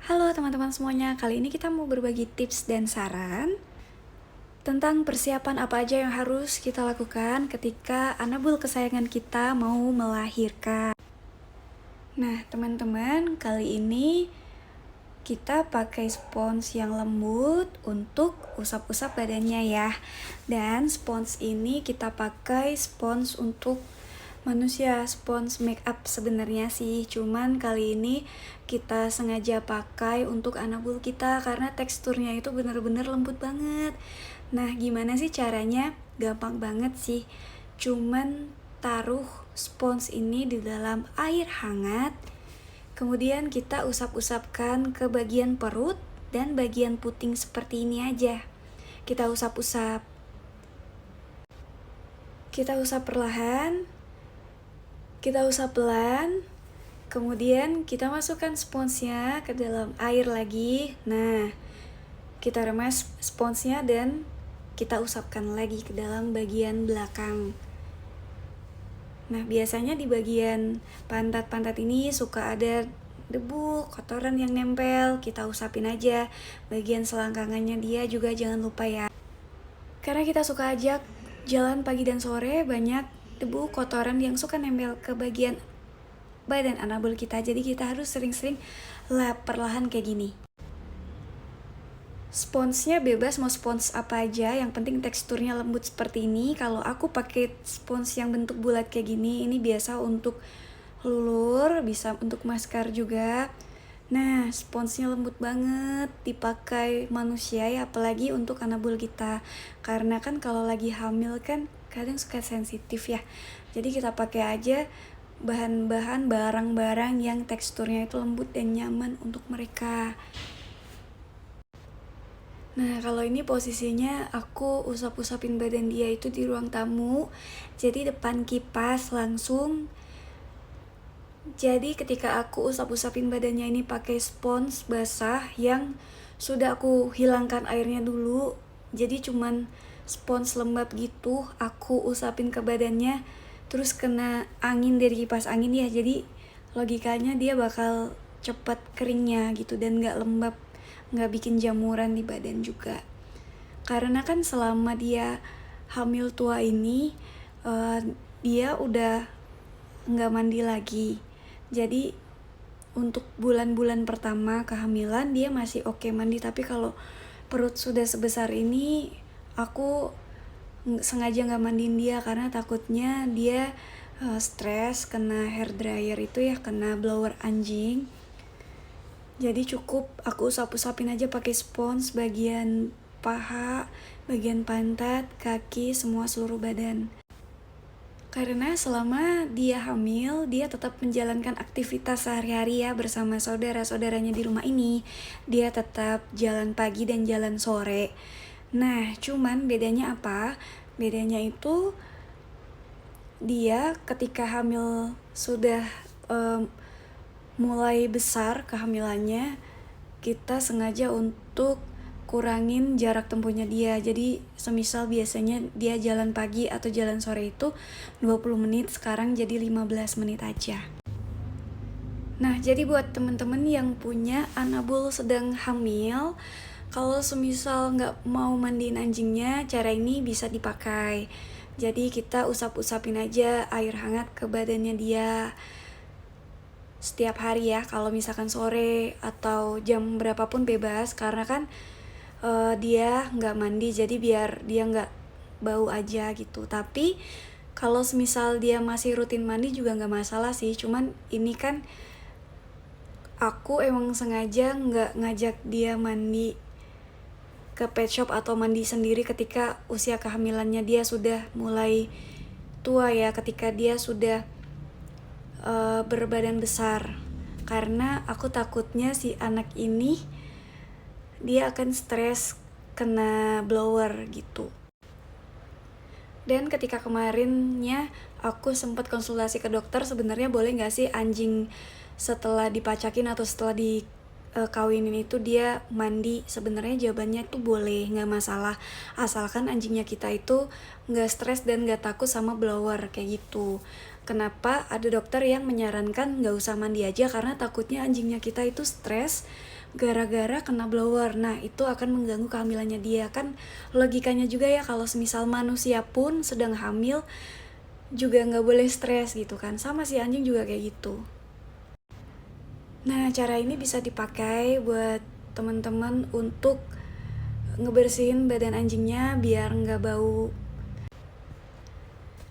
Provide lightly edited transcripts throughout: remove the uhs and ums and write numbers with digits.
Halo teman-teman semuanya, kali ini kita mau berbagi tips dan saran tentang persiapan apa aja yang harus kita lakukan ketika anabul kesayangan kita mau melahirkan. Nah teman-teman, kali ini kita pakai spons yang lembut untuk usap-usap badannya ya. Dan spons ini kita pakai spons untuk manusia, spons make up sebenarnya sih, cuman kali ini kita sengaja pakai untuk anabul kita karena teksturnya itu bener-bener lembut banget. Nah gimana sih caranya? Gampang banget sih, cuman taruh spons ini di dalam air hangat, kemudian kita usap-usapkan ke bagian perut dan bagian puting seperti ini aja. Kita usap-usap perlahan, kita usap pelan, kemudian kita masukkan sponsnya ke dalam air lagi. Nah, kita remas sponsnya dan kita usapkan lagi ke dalam bagian belakang. Nah, biasanya di bagian pantat-pantat ini suka ada debu, kotoran yang nempel, kita usapin aja. Bagian selangkangannya dia juga jangan lupa ya. Karena kita suka ajak jalan pagi dan sore, banyak debu, kotoran yang suka nempel ke bagian badan anabul kita. Jadi kita harus sering-sering lap perlahan kayak gini. Sponsnya bebas mau spons apa aja, yang penting teksturnya lembut seperti ini. Kalau aku pakai spons yang bentuk bulat kayak gini, ini biasa untuk lulur, bisa untuk masker juga. Nah, sponsnya lembut banget, dipakai manusia ya, apalagi untuk anabul kita. Karena kan kalau lagi hamil kan kadang suka sensitif ya. Jadi kita pakai aja bahan-bahan, barang-barang yang teksturnya itu lembut dan nyaman untuk mereka. Nah, kalau ini posisinya aku usap-usapin badan dia itu di ruang tamu. Jadi depan kipas langsung. Jadi ketika aku usap-usapin badannya ini pakai spons basah yang sudah aku hilangkan airnya dulu. Jadi cuman spons lembab gitu, aku usapin ke badannya, terus kena angin dari kipas angin ya. Jadi logikanya dia bakal cepat keringnya gitu dan gak lembab, gak bikin jamuran di badan juga. Karena kan selama dia hamil tua ini, dia udah gak mandi lagi. Jadi untuk bulan-bulan pertama kehamilan dia masih oke mandi, tapi kalau perut sudah sebesar ini aku sengaja gak mandiin dia karena takutnya dia stres kena hair dryer itu ya, kena blower anjing. Jadi cukup aku usap-usapin aja pakai spons bagian paha, bagian pantat, kaki, semua seluruh badan. Karena selama dia hamil, dia tetap menjalankan aktivitas sehari-hari ya bersama saudara-saudaranya di rumah ini. Dia tetap jalan pagi dan jalan sore. Nah, cuman bedanya apa? Bedanya itu dia ketika hamil sudah mulai besar kehamilannya, kita sengaja untuk kurangin jarak tempuhnya dia. Jadi semisal biasanya dia jalan pagi atau jalan sore itu 20 menit, sekarang jadi 15 menit aja. Nah, jadi buat temen-temen yang punya anabul sedang hamil, kalau semisal gak mau mandiin anjingnya, cara ini bisa dipakai. Jadi kita usap-usapin aja air hangat ke badannya dia setiap hari ya. Kalau misalkan sore atau jam berapapun bebas, karena kan dia nggak mandi, jadi biar dia nggak bau aja gitu. Tapi kalau semisal dia masih rutin mandi juga nggak masalah sih. Cuman ini kan aku emang sengaja nggak ngajak dia mandi ke pet shop atau mandi sendiri ketika usia kehamilannya dia sudah mulai tua ya, ketika dia sudah berbadan besar. Karena aku takutnya si anak ini dia akan stres kena blower gitu. Dan ketika kemarinnya aku sempat konsultasi ke dokter, sebenarnya boleh nggak sih anjing setelah dipacakin atau setelah dikawinin itu dia mandi? Sebenarnya jawabannya tuh boleh, nggak masalah, asalkan anjingnya kita itu nggak stres dan nggak takut sama blower kayak gitu. kenapa ada dokter yang menyarankan nggak usah mandi aja karena takutnya anjingnya kita itu stres gara-gara kena blower. Nah, itu akan mengganggu kehamilannya dia. Kan logikanya juga ya, kalau semisal manusia pun sedang hamil juga nggak boleh stres gitu kan. Sama si anjing juga kayak gitu. Nah, cara ini bisa dipakai buat teman-teman untuk ngebersihin badan anjingnya biar nggak bau.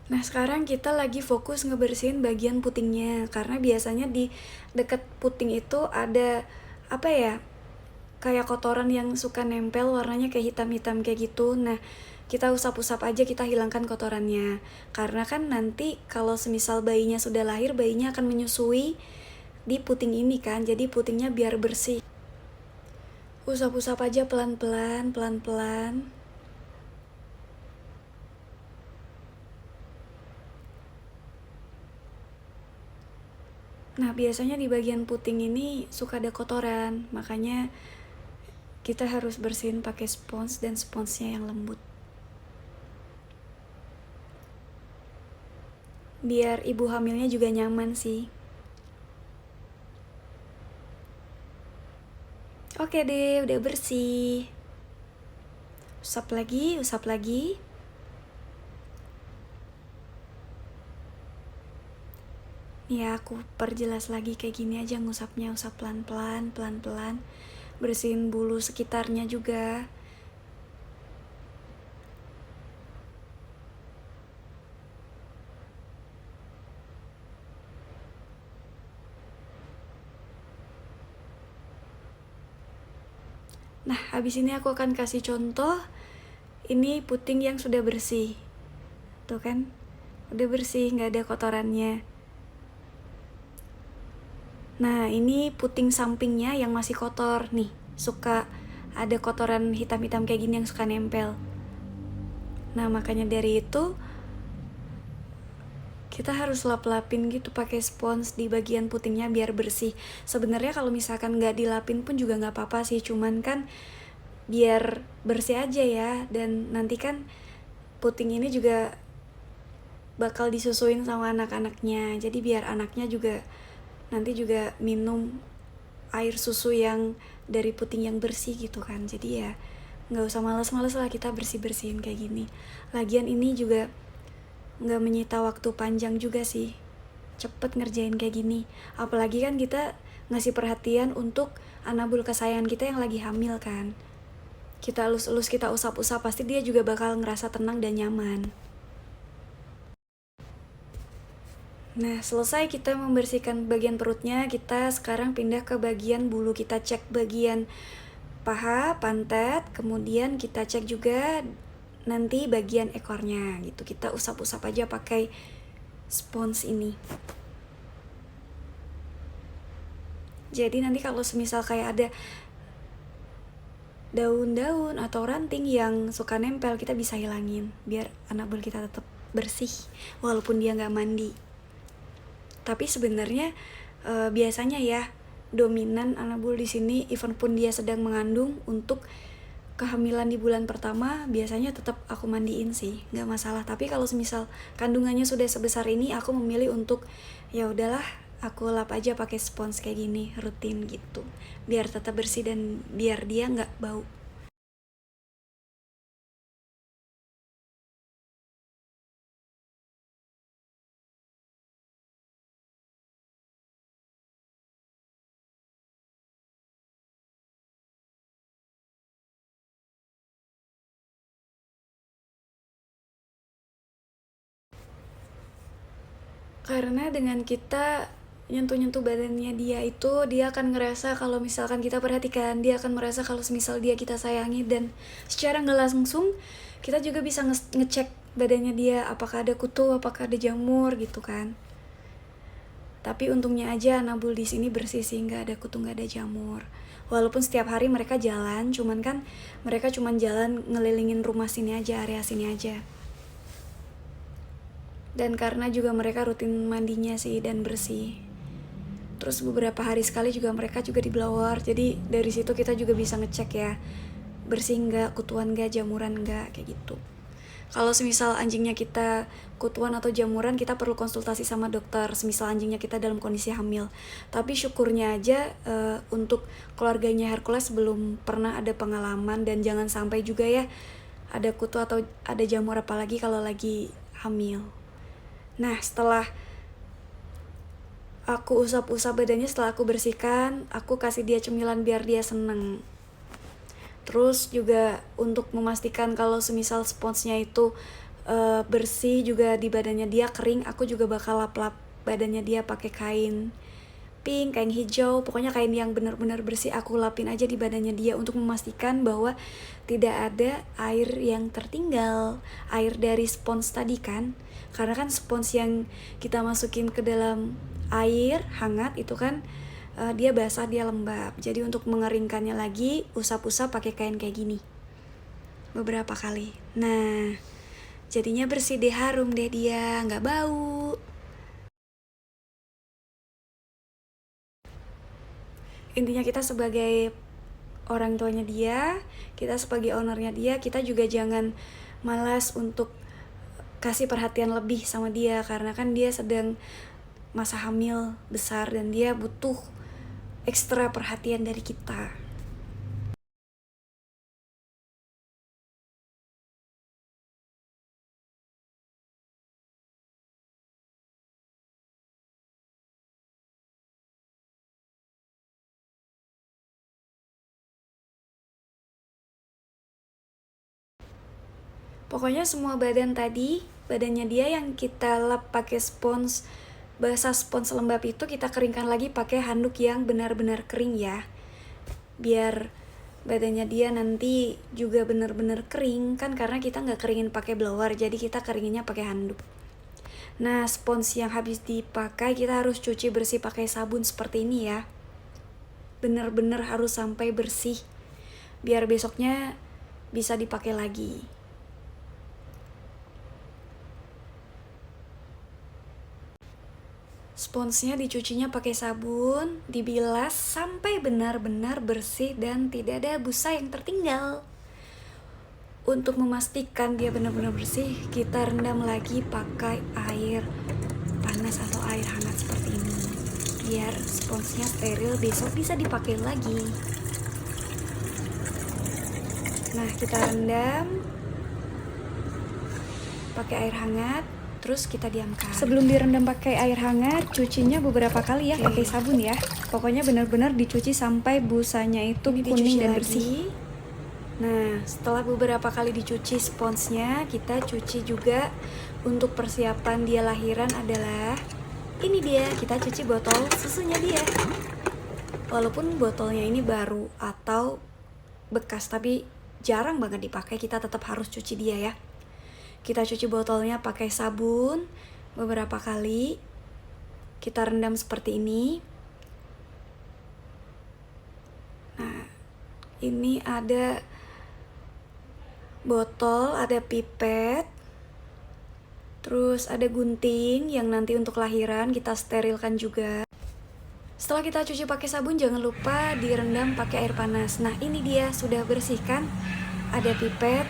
Nah, sekarang kita lagi fokus ngebersihin bagian putingnya, karena biasanya di deket puting itu ada apa ya, kayak kotoran yang suka nempel warnanya kayak hitam-hitam kayak gitu. Nah, kita usap-usap aja, kita hilangkan kotorannya, karena kan nanti kalau semisal bayinya sudah lahir, bayinya akan menyusui di puting ini kan, jadi putingnya biar bersih. Usap-usap aja pelan-pelan, pelan-pelan. Nah, biasanya di bagian puting ini suka ada kotoran, makanya kita harus bersihin pakai spons dan sponsnya yang lembut. Biar ibu hamilnya juga nyaman sih. Oke deh, udah bersih. Usap lagi, usap lagi. Ya, aku perjelas lagi kayak gini aja ngusapnya, usap pelan-pelan, pelan-pelan. Bersihin bulu sekitarnya juga. Nah, habis ini aku akan kasih contoh. Ini puting yang sudah bersih. Tuh kan, udah bersih, nggak ada kotorannya. Nah, ini puting sampingnya yang masih kotor nih, suka ada kotoran hitam-hitam kayak gini yang suka nempel. Nah, makanya dari itu kita harus lap-lapin gitu pakai spons di bagian putingnya biar bersih. Sebenarnya kalau misalkan nggak dilapin pun juga nggak apa-apa sih, cuman kan biar bersih aja ya. Dan nanti kan puting ini juga bakal disusuin sama anak-anaknya, jadi biar anaknya juga nanti juga minum air susu yang dari puting yang bersih gitu kan. Jadi ya nggak usah males-males lah kita bersih-bersihin kayak gini. Lagian ini juga nggak menyita waktu panjang juga sih, cepet ngerjain kayak gini. Apalagi kan kita ngasih perhatian untuk anabul kesayangan kita yang lagi hamil kan. Kita elus-elus, kita usap-usap, pasti dia juga bakal ngerasa tenang dan nyaman. Nah, selesai kita membersihkan bagian perutnya, kita sekarang pindah ke bagian bulu. Kita cek bagian paha, pantat, kemudian kita cek juga nanti bagian ekornya gitu. Kita usap-usap aja pakai spons ini. Jadi nanti kalau semisal kayak ada daun-daun atau ranting yang suka nempel, kita bisa hilangin biar anabul kita tetap bersih walaupun dia nggak mandi. Tapi sebenarnya biasanya ya dominan anabul di sini, even pun dia sedang mengandung, untuk kehamilan di bulan pertama biasanya tetap aku mandiin sih, nggak masalah. Tapi kalau semisal kandungannya sudah sebesar ini, aku memilih untuk ya udahlah aku lap aja pakai spons kayak gini rutin gitu, biar tetap bersih dan biar dia nggak bau. Karena dengan kita nyentuh-nyentuh badannya dia itu, dia akan ngerasa kalau misalkan kita perhatikan, dia akan merasa kalau semisal dia kita sayangi, dan secara nggak langsung kita juga bisa ngecek badannya dia, apakah ada kutu, apakah ada jamur gitu kan. Tapi untungnya aja nabul di sini bersih sih, nggak ada kutu, nggak ada jamur. Walaupun setiap hari mereka jalan, cuman kan mereka cuman jalan ngelilingin rumah sini aja, area sini aja. Dan karena juga mereka rutin mandinya sih dan bersih. Terus beberapa hari sekali juga mereka juga di blower. Jadi dari situ kita juga bisa ngecek ya, bersih nggak, kutuan nggak, jamuran nggak, kayak gitu. Kalau semisal anjingnya kita kutuan atau jamuran, kita perlu konsultasi sama dokter semisal anjingnya kita dalam kondisi hamil. Tapi syukurnya aja untuk keluarganya Hercules belum pernah ada pengalaman, dan jangan sampai juga ya ada kutu atau ada jamur apalagi kalau lagi hamil. Nah, setelah aku usap-usap badannya, setelah aku bersihkan, aku kasih dia cemilan biar dia seneng. Terus juga untuk memastikan kalau semisal sponsnya itu bersih juga di badannya dia, kering, aku juga bakal lap-lap badannya dia pakai kain pink, kain hijau, pokoknya kain yang benar-benar bersih aku lapin aja di badannya dia untuk memastikan bahwa tidak ada air yang tertinggal, air dari spons tadi kan. Karena kan spons yang kita masukin ke dalam air hangat itu kan dia basah, dia lembab. Jadi untuk mengeringkannya lagi, usap-usap pakai kain kayak gini beberapa kali. Nah, jadinya bersih deh, harum deh dia, nggak bau. Intinya kita sebagai orang tuanya dia, kita sebagai ownernya dia, kita juga jangan malas untuk kasih perhatian lebih sama dia, karena kan dia sedang masa hamil besar dan dia butuh ekstra perhatian dari kita. Pokoknya semua badannya dia yang kita lap pakai spons basah, spons lembab itu kita keringkan lagi pakai handuk yang benar-benar kering ya. Biar badannya dia nanti juga benar-benar kering kan, karena kita nggak keringin pakai blower, jadi kita keringinnya pakai handuk. Nah, spons yang habis dipakai kita harus cuci bersih pakai sabun seperti ini ya. Bener-bener harus sampai bersih biar besoknya bisa dipakai lagi. Sponsnya dicucinya pakai sabun, dibilas sampai benar-benar bersih dan tidak ada busa yang tertinggal. Untuk memastikan dia benar-benar bersih, kita rendam lagi pakai air panas atau air hangat seperti ini. Biar sponsnya steril, besok bisa dipakai lagi. Nah, kita rendam pakai air hangat. Terus kita diamkan. Sebelum direndam pakai air hangat, cucinya beberapa kali ya, pakai sabun ya. Pokoknya benar-benar dicuci sampai busanya itu ini kuning dan bersih. Nah, setelah beberapa kali dicuci sponsnya, kita cuci juga untuk persiapan dia lahiran adalah ini dia, kita cuci botol susunya dia. Walaupun botolnya ini baru atau bekas, tapi jarang banget dipakai, kita tetap harus cuci dia ya. Kita cuci botolnya pakai sabun beberapa kali. Kita rendam seperti ini. Nah, ini ada botol, ada pipet, terus ada gunting yang nanti untuk lahiran kita sterilkan juga. Setelah kita cuci pakai sabun, jangan lupa direndam pakai air panas. Nah, ini dia sudah bersih kan? Ada pipet,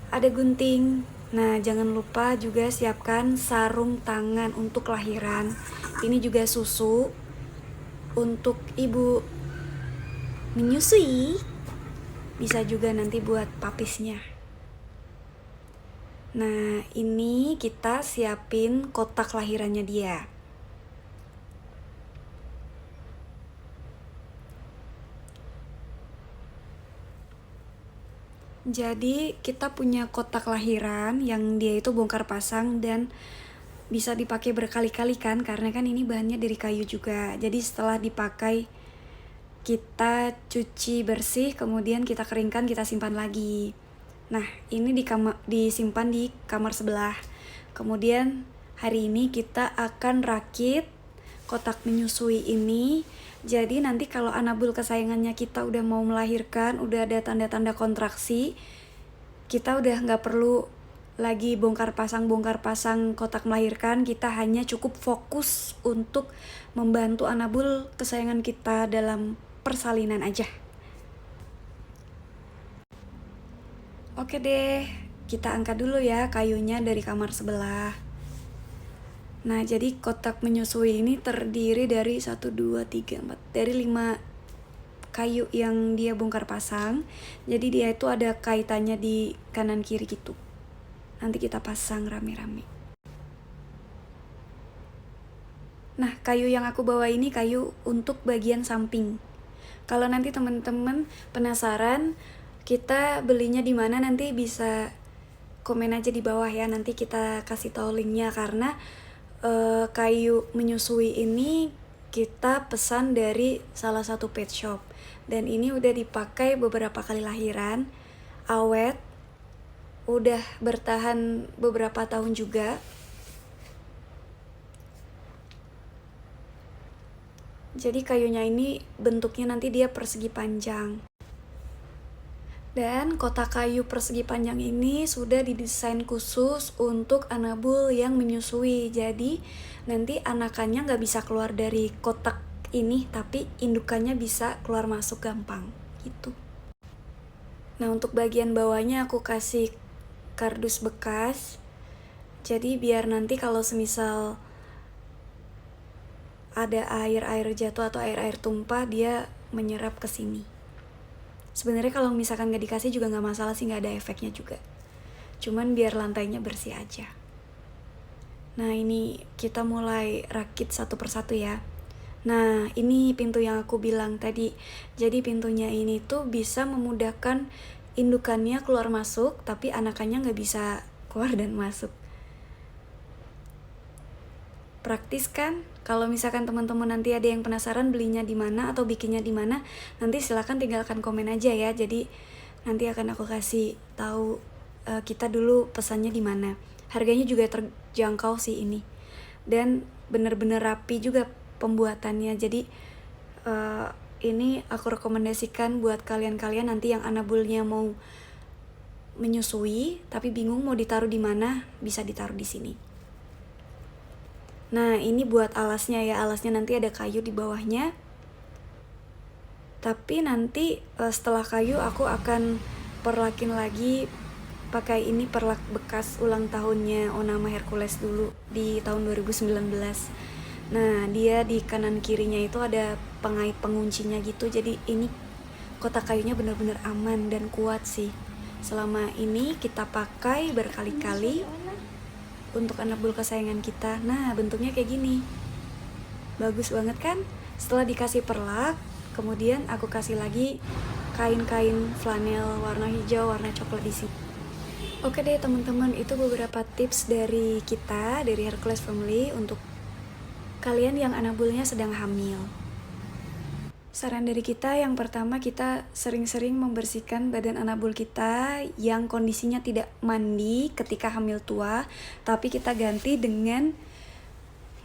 ada gunting. Nah, jangan lupa juga siapkan sarung tangan untuk lahiran. Ini juga susu untuk ibu menyusui. Bisa juga nanti buat papisnya. Nah, ini kita siapin kotak lahirannya dia. Jadi kita punya kotak lahiran yang dia itu bongkar pasang dan bisa dipakai berkali-kali kan, karena kan ini bahannya dari kayu juga. Jadi setelah dipakai kita cuci bersih, kemudian kita keringkan, kita simpan lagi. Nah, ini disimpan di kamar sebelah. Kemudian hari ini kita akan rakit kotak menyusui ini. Jadi nanti kalau anabul kesayangannya kita udah mau melahirkan, udah ada tanda-tanda kontraksi, kita udah nggak perlu lagi bongkar pasang kotak melahirkan. Kita hanya cukup fokus untuk membantu anabul kesayangan kita dalam persalinan aja. Oke deh, kita angkat dulu ya kayunya dari kamar sebelah. Nah, jadi kotak menyusui ini terdiri dari 1, 2, 3, 4, dari 5 kayu yang dia bongkar pasang. Jadi dia itu ada kaitannya di kanan kiri gitu. Nanti kita pasang rame-rame. Nah, kayu yang aku bawa ini kayu untuk bagian samping. Kalau nanti teman-teman penasaran kita belinya di mana, nanti bisa komen aja di bawah ya. Nanti kita kasih tahu linknya, karena kayu menyusui ini kita pesan dari salah satu pet shop, dan ini udah dipakai beberapa kali lahiran, awet, udah bertahan beberapa tahun juga. Jadi kayunya ini bentuknya nanti dia persegi panjang. Dan kotak kayu persegi panjang ini sudah didesain khusus untuk anabul yang menyusui. Jadi nanti anakannya nggak bisa keluar dari kotak ini, tapi indukannya bisa keluar masuk gampang gitu. Nah, untuk bagian bawahnya aku kasih kardus bekas. Jadi biar nanti kalau semisal ada air-air jatuh atau air-air tumpah, dia menyerap ke sini. Sebenarnya kalau misalkan nggak dikasih juga nggak masalah sih, nggak ada efeknya juga. Cuman biar lantainya bersih aja. Nah, ini kita mulai rakit satu persatu ya. Nah, ini pintu yang aku bilang tadi. Jadi pintunya ini tuh bisa memudahkan indukannya keluar masuk, tapi anakannya nggak bisa keluar dan masuk. Praktis kan? Kalau misalkan teman-teman nanti ada yang penasaran belinya di mana atau bikinnya di mana, nanti silakan tinggalkan komen aja ya. Jadi nanti akan aku kasih tahu kita dulu pesannya di mana. Harganya juga terjangkau sih ini. Dan bener-bener rapi juga pembuatannya. Jadi ini aku rekomendasikan buat kalian-kalian nanti yang anabulnya mau menyusui tapi bingung mau ditaruh di mana, bisa ditaruh di sini. Nah, ini buat alasnya ya. Alasnya nanti ada kayu di bawahnya. Tapi nanti setelah kayu aku akan perlakin lagi pakai ini perlak bekas ulang tahunnya Onama Hercules dulu di tahun 2019. Nah, dia di kanan kirinya itu ada pengait penguncinya gitu. Jadi ini kotak kayunya benar-benar aman dan kuat sih. Selama ini kita pakai berkali-kali untuk anabul kesayangan kita. Nah, bentuknya kayak gini. Bagus banget kan? Setelah dikasih perlak, kemudian aku kasih lagi kain-kain flanel warna hijau, warna coklat di sini. Oke deh teman-teman, itu beberapa tips dari kita, dari Hercules Family untuk kalian yang anabulnya sedang hamil. Saran dari kita yang pertama, kita sering-sering membersihkan badan anabul kita yang kondisinya tidak mandi ketika hamil tua, tapi kita ganti dengan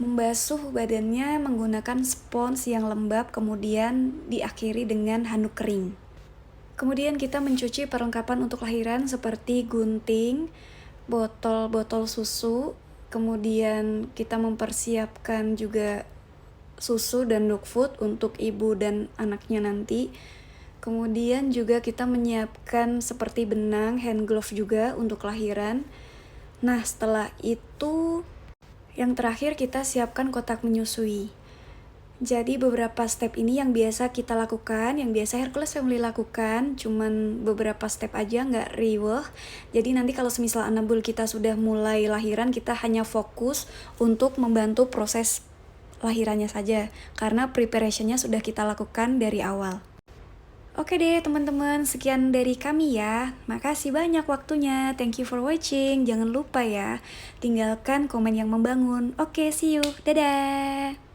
membasuh badannya menggunakan spons yang lembab, kemudian diakhiri dengan handuk kering. Kemudian kita mencuci perlengkapan untuk lahiran seperti gunting, botol-botol susu, kemudian kita mempersiapkan juga susu dan dog food untuk ibu dan anaknya nanti. Kemudian juga kita menyiapkan seperti benang, hand glove juga untuk lahiran. Nah, setelah itu yang terakhir kita siapkan kotak menyusui. Jadi beberapa step ini yang biasa kita lakukan, yang biasa Hercules Family lakukan, cuman beberapa step aja, nggak riweh. Jadi nanti kalau semisal anabul kita sudah mulai lahiran, kita hanya fokus untuk membantu proses lahirannya saja, karena preparationnya sudah kita lakukan dari awal. Oke deh teman-teman, sekian dari kami ya. Makasih banyak waktunya. Thank you for watching. Jangan lupa ya, tinggalkan komen yang membangun. Oke, see you. Dadah.